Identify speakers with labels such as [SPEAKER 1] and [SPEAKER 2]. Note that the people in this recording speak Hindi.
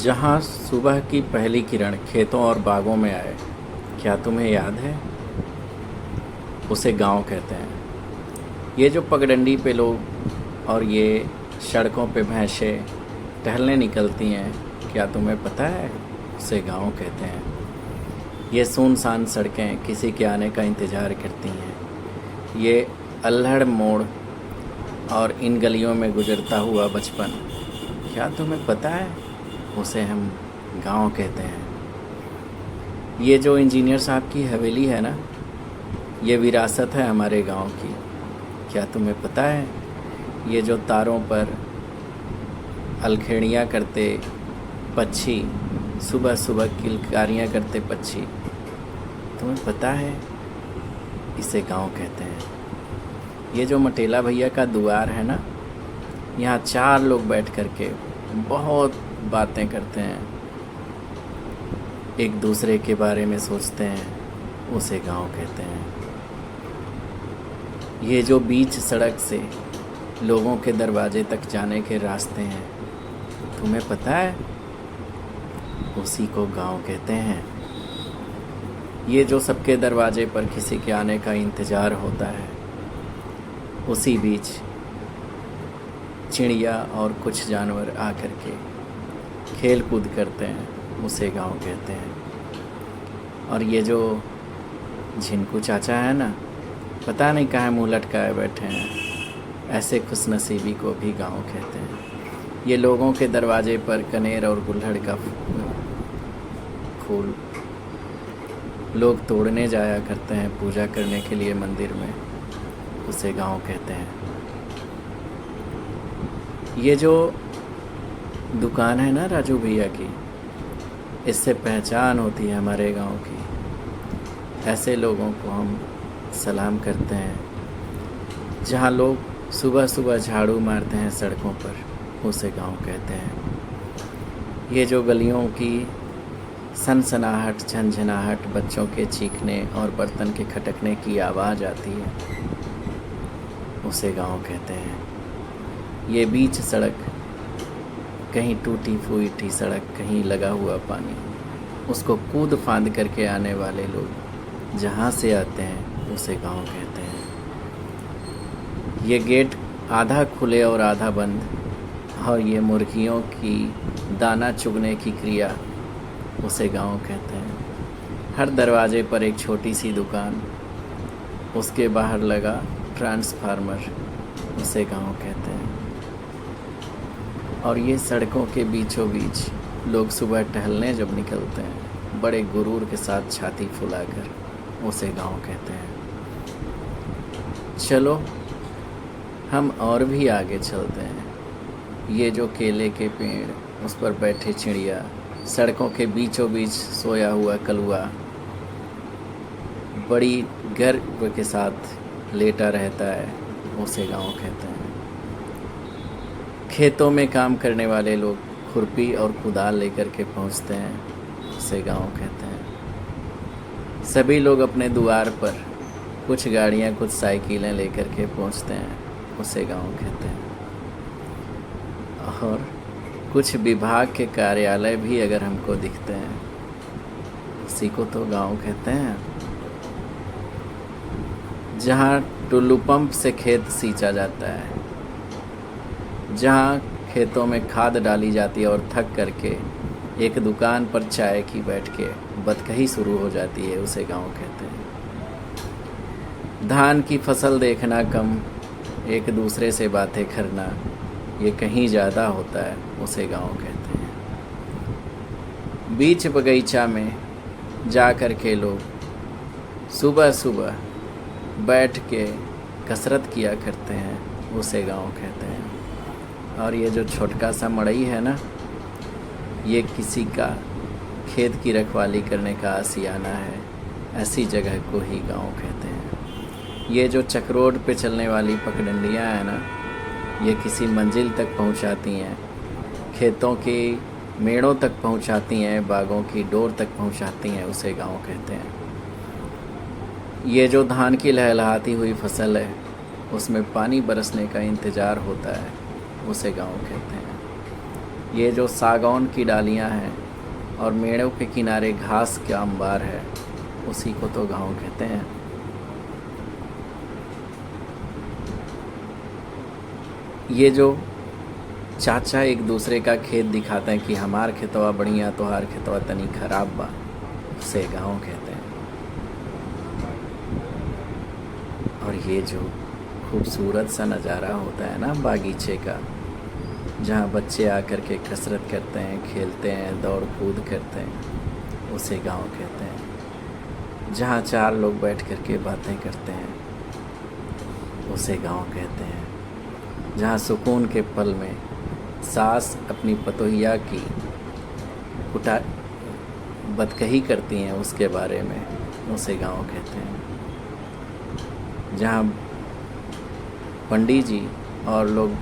[SPEAKER 1] जहाँ सुबह की पहली किरण खेतों और बागों में आए, क्या तुम्हें याद है? उसे गांव कहते हैं। ये जो पगडंडी पे लोग और ये सड़कों पे भैंसें टहलने निकलती हैं, क्या तुम्हें पता है? उसे गांव कहते हैं। ये सुनसान सड़कें किसी के आने का इंतज़ार करती हैं। ये अल्हड़ मोड़ और इन गलियों में गुजरता हुआ बचपन, क्या तुम्हें पता है? उसे हम गांव कहते हैं। ये जो इंजीनियर साहब की हवेली है ना, ये विरासत है हमारे गांव की। क्या तुम्हें पता है? ये जो तारों पर अलखेड़ियाँ करते पक्षी, सुबह सुबह किलकारियाँ करते पक्षी, तुम्हें पता है? इसे गांव कहते हैं। ये जो मटेला भैया का द्वार है ना, यहाँ 4 लोग बैठ कर के बहुत बातें करते हैं, एक दूसरे के बारे में सोचते हैं, उसे गांव कहते हैं। ये जो बीच सड़क से लोगों के दरवाजे तक जाने के रास्ते हैं, तुम्हें पता है? उसी को गांव कहते हैं। ये जो सबके दरवाजे पर किसी के आने का इंतज़ार होता है, उसी बीच चिड़िया और कुछ जानवर आकर के खेल कूद करते हैं, उसे गांव कहते हैं। और ये जो झिनकू चाचा है ना, पता नहीं कहाँ मुँह लटकाए बैठे हैं, ऐसे खुशनसीबी को भी गांव कहते हैं। ये लोगों के दरवाजे पर कनेर और गुलहड़ का फूल लोग तोड़ने जाया करते हैं पूजा करने के लिए मंदिर में, उसे गांव कहते हैं। ये जो दुकान है ना राजू भैया की, इससे पहचान होती है हमारे गांव की। ऐसे लोगों को हम सलाम करते हैं। जहाँ लोग सुबह सुबह झाड़ू मारते हैं सड़कों पर, उसे गांव कहते हैं। ये जो गलियों की सनसनाहट, झनझनाहट, बच्चों के चीखने और बर्तन के खटकने की आवाज़ आती है, उसे गांव कहते हैं। ये बीच सड़क, कहीं टूटी फूटी सड़क, कहीं लगा हुआ पानी, उसको कूद फांद करके आने वाले लोग जहाँ से आते हैं, उसे गांव कहते हैं। ये गेट आधा खुले और आधा बंद, और ये मुर्गियों की दाना चुगने की क्रिया, उसे गांव कहते हैं। हर दरवाजे पर एक छोटी सी दुकान, उसके बाहर लगा ट्रांसफार्मर, उसे गांव कहते हैं। और ये सड़कों के बीचों बीच लोग सुबह टहलने जब निकलते हैं, बड़े गुरूर के साथ छाती फुलाकर, उसे गांव कहते हैं। चलो हम और भी आगे चलते हैं। ये जो केले के पेड़, उस पर बैठे चिड़िया, सड़कों के बीचों बीच सोया हुआ कलुआ बड़ी गर्व के साथ लेटा रहता है, उसे गांव कहते हैं। खेतों में काम करने वाले लोग खुरपी और कुदाल लेकर के पहुंचते हैं, उसे गांव कहते हैं। सभी लोग अपने द्वार पर कुछ गाड़ियां, कुछ साइकिलें लेकर के पहुंचते हैं, उसे गांव कहते हैं। और कुछ विभाग के कार्यालय भी अगर हमको दिखते हैं, उसी को तो गांव कहते हैं। जहाँ टुल्लू पंप से खेत सींचा जाता है, जहाँ खेतों में खाद डाली जाती है और थक करके एक दुकान पर चाय की बैठ के बतकही शुरू हो जाती है, उसे गांव कहते हैं। धान की फसल देखना कम, एक दूसरे से बातें करना ये कहीं ज़्यादा होता है, उसे गांव कहते हैं। बीच बगीचा में जा कर के लोग सुबह सुबह बैठ के कसरत किया करते हैं, उसे गांव कहते हैं। और ये जो छोटका सा मड़ई है ना, ये किसी का खेत की रखवाली करने का आशियाना है, ऐसी जगह को ही गांव कहते हैं। ये जो चक्रोड पे चलने वाली पगडंडियाँ हैं ना, ये किसी मंजिल तक पहुंचाती हैं, खेतों की मेड़ों तक पहुंचाती हैं, बागों की डोर तक पहुंचाती हैं, उसे गांव कहते हैं। ये जो धान की लहलहाती हुई फसल है, उसमें पानी बरसने का इंतज़ार होता है, उसे गांव कहते हैं। ये जो सागौन की डालियां हैं और मेड़ों के किनारे घास का अंबार है, उसी को तो गाँव कहते हैं। ये जो चाचा एक दूसरे का खेत दिखाते हैं कि हमार खेतवा बढ़िया तोहार खेतवा तनी खराब बा, उसे गाँव कहते हैं। और ये जो खूबसूरत सा नज़ारा होता है ना बागीचे का, जहाँ बच्चे आकर के कसरत करते हैं, खेलते हैं, दौड़ कूद करते हैं, उसे गाँव कहते हैं। जहाँ चार लोग बैठ कर के बातें करते हैं, उसे गाँव कहते हैं। जहाँ सुकून के पल में सास अपनी पतोहिया की कुटा बदकही करती हैं उसके बारे में, उसे गाँव कहते हैं। जहाँ पंडित जी और लोग भी